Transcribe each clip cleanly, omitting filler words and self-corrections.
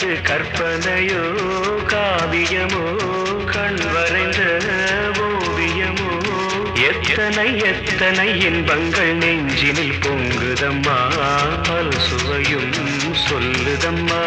என்பது கற்பனையோ காவியமோ கண் வரைந்த ஓவியமோ எத்தனை எத்தனை இன்பங்கள் நெஞ்சினில் பொங்குதம்மா பல் சுவையும் சொல்லுதம்மா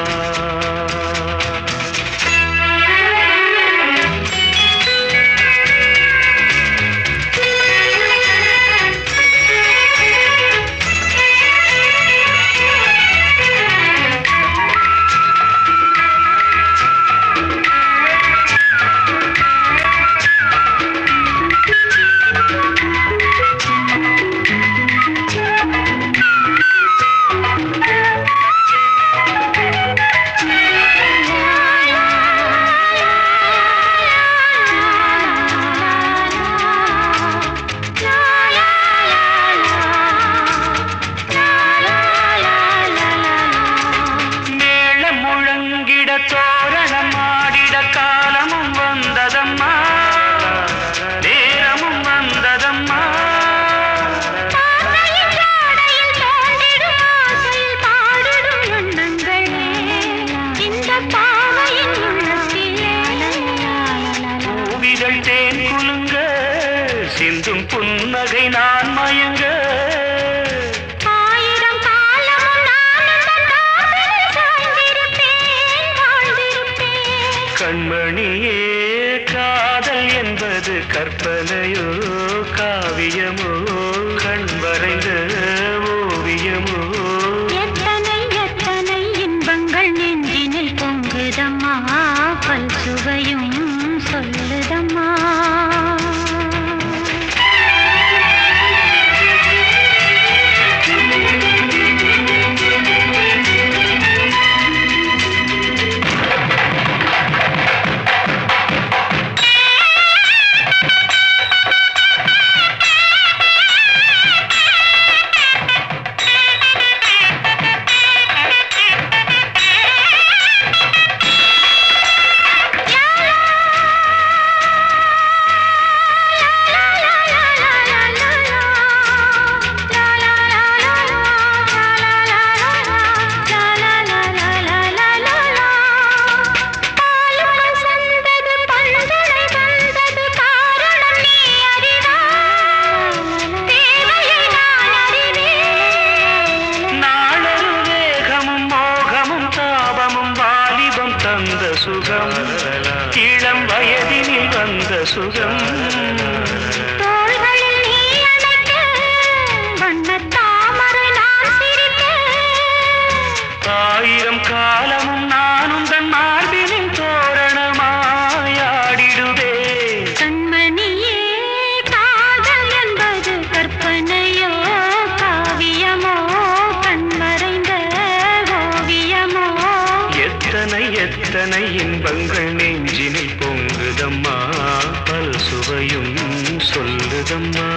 தோரணம் ஆடிட காலமும் வந்ததம்மா நேரமும் வந்ததம்மா பூவிதழ் தேன் குலுங்க சிந்தும் புன்னகை நான் மயங்க கண்மணியே காதல் என்பது கற்பனையோ காவியமோ கண் வரைந்த ஓவியமோ எத்தனை எத்தனை இன்பங்கள் நெஞ்சினில் பொங்குதம்மா பல் சுவையும் சொல்லுதம்மா சுகம் இளம் வயதினில் வந்த சுகம் தோள்களில் நீ அணைக்க வண்ணத் தாமரை நான் சிரிக்க ஆயிரம் காலமும் நானும் தன் மார்பினின் தோரணமாயாடிடுவே கண்மணியே காதல் என்பது கற்பனையோ காவியமோ கண்மறைந்த ஓவியமோ எத்தனை எத்தனை இன்பங்கள் நெஞ்சினில் பொங்குதம்மா பல் சுவையும் சொல்லுதம்மா